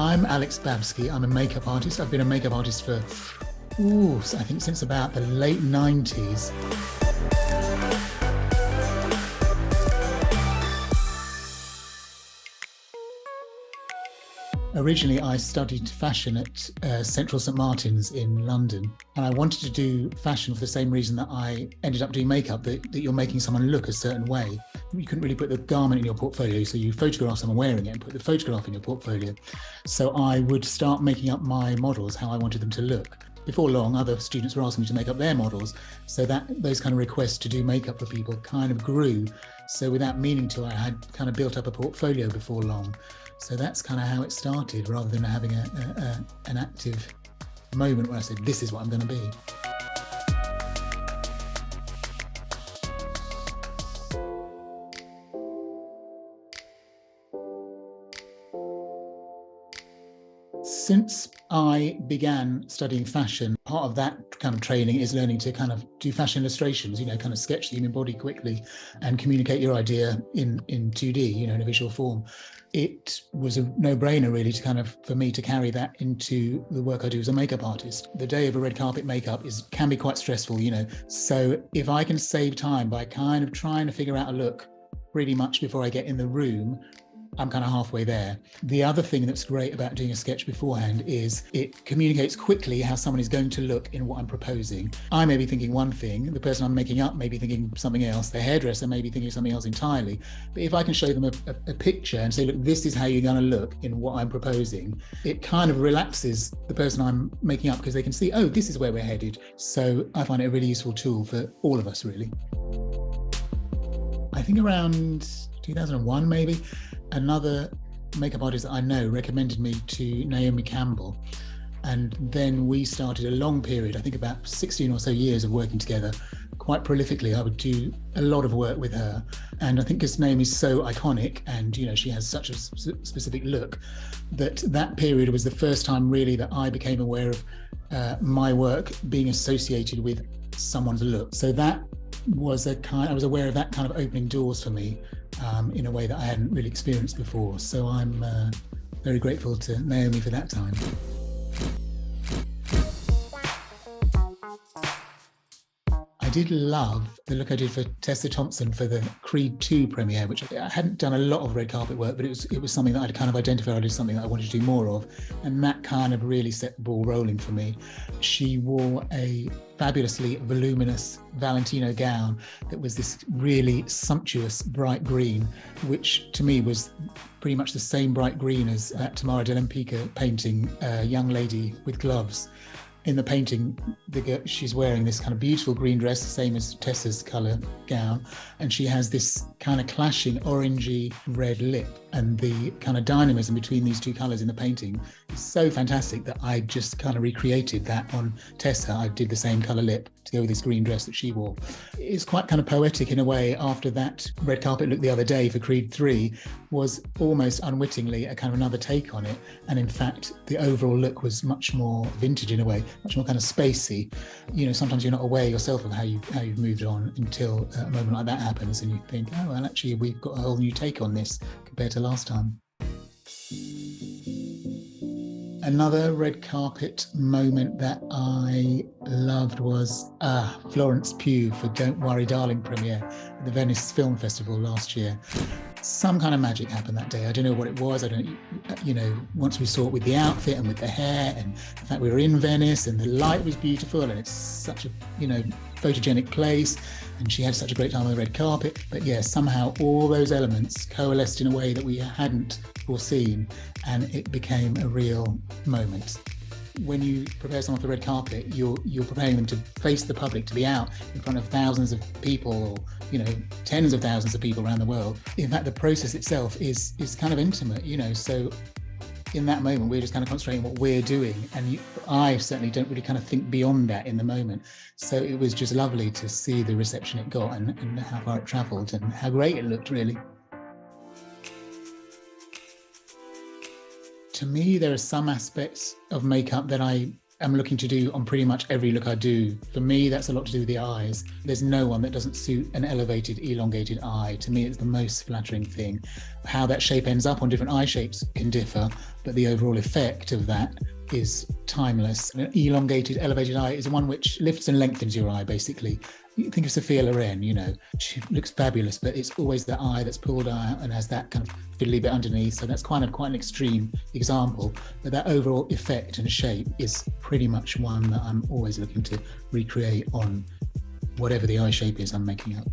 I'm Alex Babsky. I'm a makeup artist. I've been a makeup artist for, I think since about the late 90s. Originally, I studied fashion at Central St Martin's in London, and I wanted to do fashion for the same reason that I ended up doing makeup, that you're making someone look a certain way. You couldn't really put the garment in your portfolio, so you photograph someone wearing it and put the photograph in your portfolio. So I would start making up my models how I wanted them to look. Before long, other students were asking me to make up their models, so that those kind of requests to do makeup for people kind of grew. So without meaning to, I had kind of built up a portfolio before long. So that's kind of how it started, rather than having an active moment where I said, this is what I'm going to be. Since I began studying fashion, part of that kind of training is learning to kind of do fashion illustrations, kind of sketch the human body quickly and communicate your idea in 2D, in a visual form. It was a no-brainer really for me to carry that into the work I do as a makeup artist. The day of a red carpet makeup can be quite stressful, So if I can save time by kind of trying to figure out a look pretty much before I get in the room, I'm kind of halfway there. The other thing that's great about doing a sketch beforehand is it communicates quickly how someone is going to look in what I'm proposing. I may be thinking one thing, the person I'm making up may be thinking something else, the hairdresser may be thinking something else entirely. But if I can show them a picture and say, look, this is how you're going to look in what I'm proposing, it kind of relaxes the person I'm making up, because they can see, oh, this is where we're headed. So I find it a really useful tool for all of us, really. I think around 2001, maybe, another makeup artist that I know recommended me to Naomi Campbell. And then we started a long period, I think about 16 or so years of working together quite prolifically. I would do a lot of work with her. And I think because Naomi's so iconic and, she has such a specific look, that period was the first time really that I became aware of my work being associated with someone's look. So that was I was aware of that kind of opening doors for me in a way that I hadn't really experienced before. So I'm very grateful to Naomi for that time. I did love the look I did for Tessa Thompson for the Creed 2 premiere, which I hadn't done a lot of red carpet work, but it was something that I'd kind of identified as something that I wanted to do more of. And that kind of really set the ball rolling for me. She wore a fabulously voluminous Valentino gown that was this really sumptuous bright green, which to me was pretty much the same bright green as that Tamara Dell'Empica painting, Young Lady with Gloves. In the painting, she's wearing this kind of beautiful green dress, the same as Tessa's colour gown, and she has this kind of clashing orangey red lip, and the kind of dynamism between these two colours in the painting is so fantastic that I just kind of recreated that on Tessa. I did the same colour lip to go with this green dress that she wore. It's quite kind of poetic in a way. After that red carpet look the other day for Creed 3 was almost unwittingly a kind of another take on it, and in fact the overall look was much more vintage in a way, much more kind of spacey. Sometimes you're not aware yourself of how you've moved on until a moment like that happens, and you think, oh well, actually we've got a whole new take on this compared to last time. Another red carpet moment that I loved was Florence Pugh for Don't Worry Darling premiere at the Venice Film Festival last year. Some kind of magic happened that day. I don't know what it was. Once we saw it with the outfit and with the hair, and the fact we were in Venice and the light was beautiful and it's such a, photogenic place, and she had such a great time on the red carpet. But yeah, somehow all those elements coalesced in a way that we hadn't foreseen, and it became a real moment. When you prepare someone for the red carpet, you're preparing them to face the public, to be out in front of thousands of people, or tens of thousands of people around the world. In fact, the process itself is kind of intimate, so in that moment we're just kind of concentrating on what we're doing, and I certainly don't really kind of think beyond that in the moment. So it was just lovely to see the reception it got, and how far it travelled, and how great it looked, really. To me, there are some aspects of makeup that I am looking to do on pretty much every look I do. For me, that's a lot to do with the eyes. There's no one that doesn't suit an elevated, elongated eye. To me, it's the most flattering thing. How that shape ends up on different eye shapes can differ, but the overall effect of that is timeless. An elongated, elevated eye is one which lifts and lengthens your eye, basically. You think of Sophia Loren, you know, she looks fabulous, but it's always the eye that's pulled out and has that kind of fiddly bit underneath. So that's quite an extreme example, but that overall effect and shape is pretty much one that I'm always looking to recreate on whatever the eye shape is I'm making up.